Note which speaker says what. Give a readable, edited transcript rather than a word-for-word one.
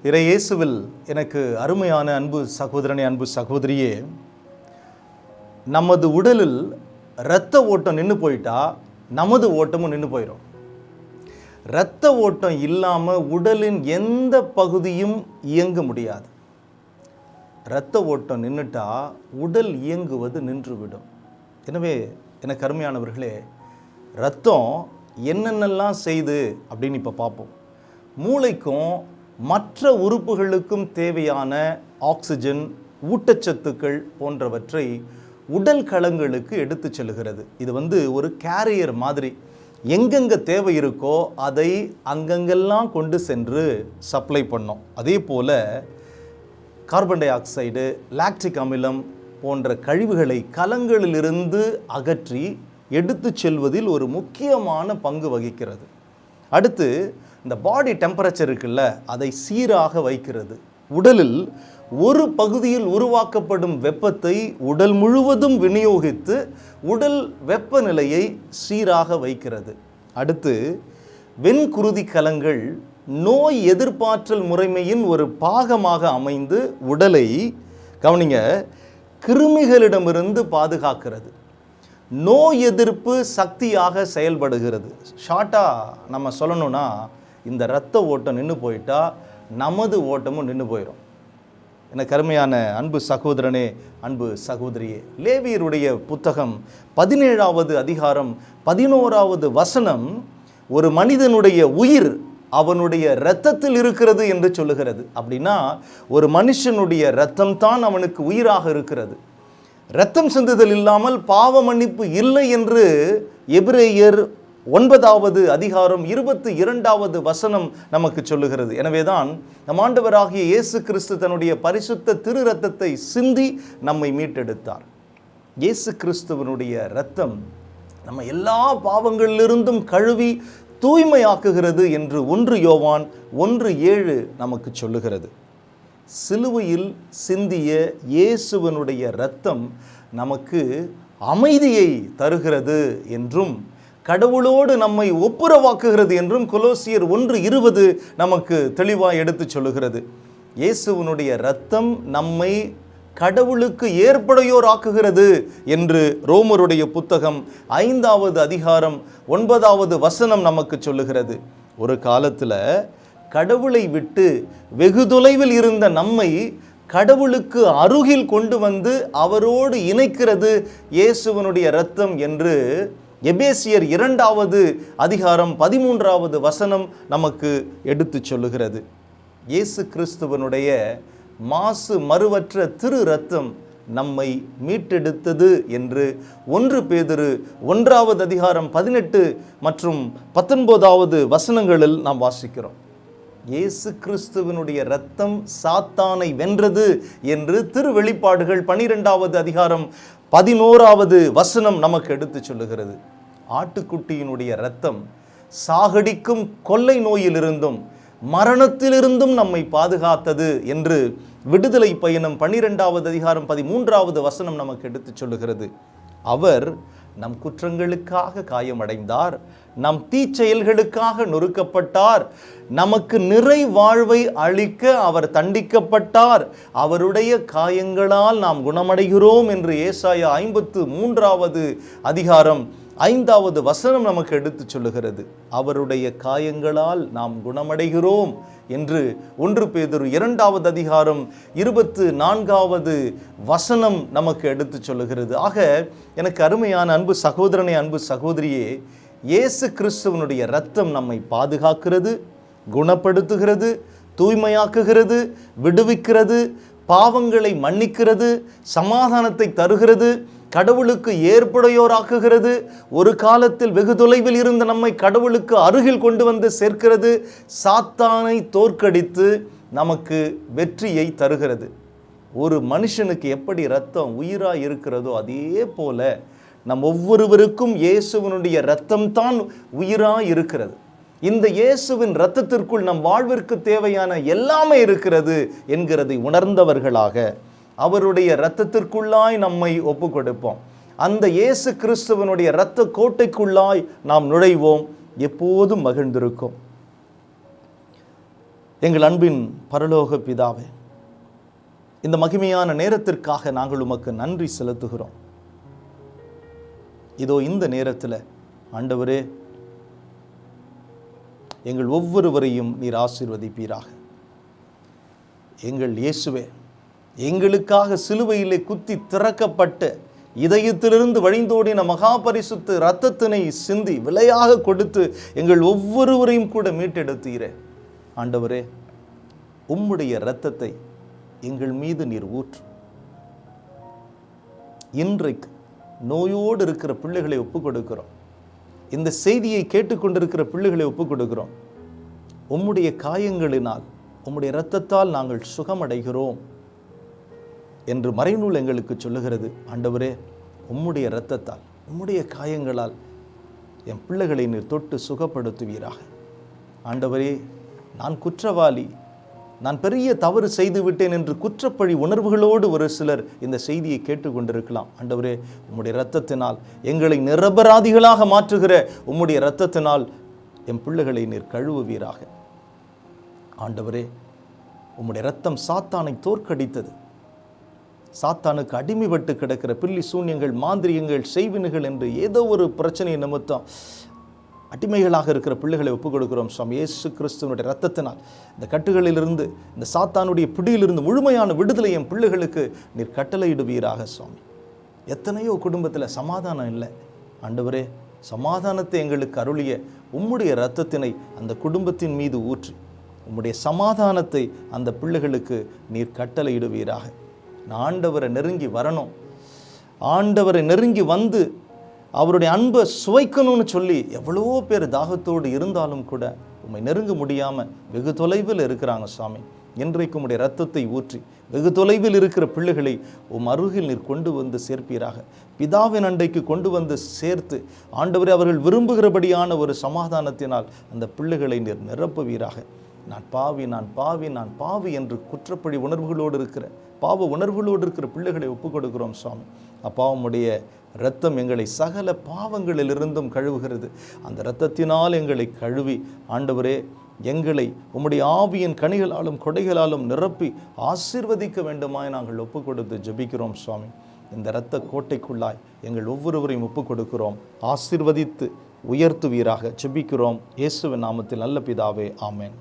Speaker 1: இறை இயேசுவில் எனக்கு அருமையான அன்பு சகோதரனே, அன்பு சகோதரியே, நமது உடலில் இரத்த ஓட்டம் நின்று போயிட்டா நமது ஓட்டமும் நின்று போயிடும். இரத்த ஓட்டம் இல்லாமல் உடலின் எந்த பகுதியும் இயங்க முடியாது. இரத்த ஓட்டம் நின்றுட்டா உடல் இயங்குவது நின்றுவிடும். எனவே எனக்கு அருமையானவர்களே, இரத்தம் என்னென்னலாம் செய்து அப்படின்னு இப்போ பார்ப்போம். மூளைக்கும் மற்ற உறுப்புகளுக்கும் தேவையான ஆக்சிஜன், ஊட்டச்சத்துக்கள் போன்றவற்றை உடல் களங்களுக்கு எடுத்து செல்கிறது. இது ஒரு கேரியர் மாதிரி. எங்கெங்கே தேவை இருக்கோ அதை அங்கங்கெல்லாம் கொண்டு சென்று சப்ளை பண்ணோம். அதே போல் கார்பன் டை ஆக்சைடு, லாக்டிக் அமிலம் போன்ற கழிவுகளை கலங்களிலிருந்து அகற்றி எடுத்து செல்வதில் ஒரு முக்கியமான பங்கு வகிக்கிறது. அடுத்து இந்த பாடி டெம்பரேச்சர் இருக்குல்ல, அதை சீராக வைக்கிறது. உடலில் ஒரு பகுதியில் உருவாக்கப்படும் வெப்பத்தை உடல் முழுவதும் விநியோகித்து உடல் வெப்பநிலையை சீராக வைக்கிறது. அடுத்து வெண்குருதி கலங்கள் நோய் எதிர்ப்பாற்றல் முறைமையின் ஒரு பாகமாக அமைந்து உடலை கவனிங்க கிருமிகளிடமிருந்து பாதுகாக்கிறது. நோய் எதிர்ப்பு சக்தியாக செயல்படுகிறது. ஷார்ட்டாக நம்ம சொல்லணும்னா, இந்த இரத்த ஓட்டம் நின்று போயிட்டா நமது ஓட்டமும் நின்று போயிடும். எனக்கு அருமையான அன்பு சகோதரனே, அன்பு சகோதரியே, லேவியருடைய புத்தகம் 17வது அதிகாரம் 11வது வசனம் ஒரு மனிதனுடைய உயிர் அவனுடைய இரத்தத்தில் இருக்கிறது என்று சொல்லுகிறது. அப்படின்னா ஒரு மனுஷனுடைய இரத்தம் தான் அவனுக்கு உயிராக இருக்கிறது. இரத்தம் சிந்துதல் இல்லாமல் பாவ மன்னிப்பு இல்லை என்று எபிரேயர் 9வது அதிகாரம் 22வது வசனம் நமக்கு சொல்லுகிறது. எனவேதான் நம் ஆண்டவராகிய இயேசு கிறிஸ்து தன்னுடைய பரிசுத்த திரு இரத்தத்தை சிந்தி நம்மை மீட்டெடுத்தார். இயேசு கிறிஸ்துவனுடைய இரத்தம் நம்ம எல்லா பாவங்களிலிருந்தும் கழுவி தூய்மையாக்குகிறது என்று 1 யோவான் 1:7 நமக்கு சொல்லுகிறது. சிலுவையில் சிந்திய இயேசுவனுடைய இரத்தம் நமக்கு அமைதியை தருகிறது என்றும் கடவுளோடு நம்மை ஒப்புரவாக்குகிறது என்றும் கொலோசியர் 1:20 நமக்கு தெளிவாக எடுத்து சொல்லுகிறது. இயேசுவனுடைய இரத்தம் நம்மை கடவுளுக்கு ஏற்புடையோர் ஆக்குகிறது என்று ரோமருடைய புத்தகம் 5வது அதிகாரம் 9வது வசனம் நமக்கு சொல்லுகிறது. ஒரு காலத்தில் கடவுளை விட்டு வெகு தொலைவில் இருந்த நம்மை கடவுளுக்கு அருகில் கொண்டு வந்து அவரோடு இணைக்கிறது இயேசுவனுடைய இரத்தம் என்று எபேசியர் 2வது அதிகாரம் 13வது வசனம் நமக்கு எடுத்து சொல்லுகிறது. இயேசு கிறிஸ்துவனுடைய மாசு மறுவற்ற திரு இரத்தம் நம்மை மீட்டெடுத்தது என்று 1 பேதுரு 1வது அதிகாரம் 18 மற்றும் 19வது வசனங்களில் நாம் வாசிக்கிறோம். இயேசு கிறிஸ்துவனுடைய இரத்தம் சாத்தானை வென்றது என்று திருவெளிப்பாடுகள் 12வது அதிகாரம் 11வது வசனம் நமக்கு எடுத்து சொல்லுகிறது. ஆட்டுக்குட்டியினுடைய இரத்தம் சாகடிக்கும் கொள்ளை நோயிலிருந்தும் மரணத்திலிருந்தும் நம்மை பாதுகாத்தது என்று விடுதலை பயணம் 12வது அதிகாரம் 13வது வசனம் நமக்கு எடுத்து சொல்லுகிறது. அவர் நம் குற்றங்களுக்காக காயமடைந்தார், நம் தீச்செயல்களுக்காக நொறுக்கப்பட்டார், நமக்கு நிறை வாழ்வை அளிக்க அவர் தண்டிக்கப்பட்டார், அவருடைய காயங்களால் நாம் குணமடைகிறோம் என்று ஏசாயா 53வது அதிகாரம் 5வது வசனம் நமக்கு எடுத்து சொல்லுகிறது. அவருடைய காயங்களால் நாம் குணமடைகிறோம் என்று 1 பேதுரு 2வது அதிகாரம் 24வது வசனம் நமக்கு எடுத்து சொல்லுகிறது. ஆக எனக்கு அருமையான அன்பு சகோதரனே, அன்பு சகோதரியே, இயேசு கிறிஸ்துவனுடைய இரத்தம் நம்மை பாதுகாக்கிறது, குணப்படுத்துகிறது, தூய்மையாக்குகிறது, விடுவிக்கிறது, பாவங்களை மன்னிக்கிறது, சமாதானத்தை தருகிறது, கடவுளுக்கு ஏற்புடையோராக்குகிறது, ஒரு காலத்தில் வெகு தொலைவில் இருந்த நம்மை கடவுளுக்கு அருகில் கொண்டு வந்து சேர்க்கிறது, சாத்தானை தோற்கடித்து நமக்கு வெற்றியை தருகிறது. ஒரு மனுஷனுக்கு எப்படி இரத்தம் உயிராக இருக்கிறதோ அதே போல நம் ஒவ்வொருவருக்கும் இயேசுவனுடைய இரத்தம் தான் உயிராக இருக்கிறது. இந்த இயேசுவின் இரத்தத்திற்குள் நம் வாழ்விற்கு தேவையான எல்லாமே இருக்கிறது என்கிறதை உணர்ந்தவர்களாக அவருடைய இரத்தத்திற்குள்ளாய் நம்மை ஒப்பு கொடுப்போம். அந்த இயேசு கிறிஸ்துவனுடைய இரத்த கோட்டைக்குள்ளாய் நாம் நுழைவோம். எப்போதும் மகிழ்ந்திருக்கும். எங்கள் அன்பின் பரலோக பிதாவே, இந்த மகிமையான நேரத்திற்காக நாங்கள் உமக்கு நன்றி செலுத்துகிறோம். இதோ இந்த நேரத்தில் ஆண்டவரே, எங்கள் ஒவ்வொருவரையும் நீர் ஆசீர்வதிப்பீராக. எங்கள் இயேசுவே, எங்களுக்காக சிலுவையிலே குத்தி திறக்கப்பட்ட இதயத்திலிருந்து வழிந்தோடின மகா பரிசுத்த இரத்தத்தினை சிந்தி விலையாக கொடுத்து எங்கள் ஒவ்வொருவரையும் கூட மீட்டெடுத்தீரே. ஆண்டவரே, உம்முடைய இரத்தத்தை எங்கள் மீது நீர் ஊற்று. இன்றைக்கு நோயோடு இருக்கிற பிள்ளைகளை ஒப்புக் கொடுக்கிறோம். இந்த செய்தியை கேட்டுக்கொண்டிருக்கிற பிள்ளைகளை ஒப்புக் கொடுக்கிறோம். உம்முடைய காயங்களினால், உம்முடைய இரத்தத்தால் நாங்கள் சுகமடைகிறோம் என்று மறைநூல் எங்களுக்கு சொல்லுகிறது. ஆண்டவரே, உம்முடைய இரத்தத்தால், உம்முடைய காயங்களால் என் பிள்ளைகளை நீர் தொட்டு சுகப்படுத்துவீராக. ஆண்டவரே, நான் குற்றவாளி, நான் பெரிய தவறு செய்து விட்டேன் என்று குற்றப்பழி உணர்வுகளோடு ஒரு சிலர் இந்த செய்தியை கேட்டுக்கொண்டிருக்கலாம். ஆண்டவரே, உம்முடைய இரத்தத்தினால் எங்களை நிரபராதிகளாக மாற்றுகிற உம்முடைய இரத்தத்தினால் என் பிள்ளைகளை நீர் கழுவுவீராக. ஆண்டவரே, உம்முடைய இரத்தம் சாத்தானை தோற்கடித்தது. சாத்தானுக்கு அடிமைப்பட்டு கிடக்கிற பில்லி சூன்யங்கள், மாந்திரிகங்கள், செய்வினைகள் என்று ஏதோ ஒரு பிரச்சனை நிமித்தம் அடிமைகளாக இருக்கிற பிள்ளைகளை ஒப்புக் கொடுக்கிறோம். சுவாமி இயேசு கிறிஸ்துவனுடைய இரத்தத்தினால் இந்த கட்டுகளிலிருந்து, இந்த சாத்தானுடைய பிடியிலிருந்து முழுமையான விடுதலை என் பிள்ளைகளுக்கு நீர் கட்டளையிடுவீராக. சுவாமி, எத்தனையோ குடும்பத்தில் சமாதானம் இல்லை. ஆண்டவரே, சமாதானத்தை எங்களுக்கு அருளிய உம்முடைய இரத்தத்தினை அந்த குடும்பத்தின் மீது ஊற்றி உம்முடைய சமாதானத்தை அந்த பிள்ளைகளுக்கு நீர் கட்டளையிடுவீராக. நான் ஆண்டவரை நெருங்கி வரணும், ஆண்டவரை நெருங்கி வந்து அவருடைய அன்பை சுவைக்கணும்னு சொல்லி எவ்வளோ பேர் தாகத்தோடு இருந்தாலும் கூட உம்மை நெருங்க முடியாமல் வெகு தொலைவில் இருக்கிறாங்க. சுவாமி, இன்றைக்கு உம்முடைய இரத்தத்தை ஊற்றி வெகு தொலைவில் இருக்கிற பிள்ளைகளை உம் அருகில் நீர் கொண்டு வந்து சேர்ப்பீராக. பிதாவின் அண்டைக்கு கொண்டு வந்து சேர்த்து ஆண்டவரே, அவர்கள் விரும்புகிறபடியான ஒரு சமாதானத்தினால் அந்த பிள்ளைகளை நீர் நிரப்புவீராக. நான் பாவி, நான் பாவி, நான் பாவி என்று குற்றப்பழி உணர்வுகளோடு இருக்கிற, பாவ உணர்வுகளோடு இருக்கிற பிள்ளைகளை ஒப்புக் கொடுக்கிறோம். சுவாமி, அப்பா, உம்முடைய இரத்தம் எங்களை சகல பாவங்களிலிருந்தும் கழுவுகிறது. அந்த இரத்தத்தினால் எங்களை கழுவி ஆண்டவரே, எங்களை உம்முடைய ஆவியின் கனிகளாலும் கொடைகளாலும் நிரப்பி ஆசீர்வதிக்க வேண்டுமாய் நாங்கள் ஒப்புக் கொடுத்து ஜெபிக்கிறோம். சுவாமி, இந்த இரத்த கோட்டைக்குள்ளாய் எங்கள் ஒவ்வொருவரையும் ஒப்புக் கொடுக்கிறோம். ஆசீர்வதித்து உயர்த்துவீராக ஜெபிக்கிறோம். இயேசுவின் நாமத்தில் நல்ல பிதாவே, ஆமென்.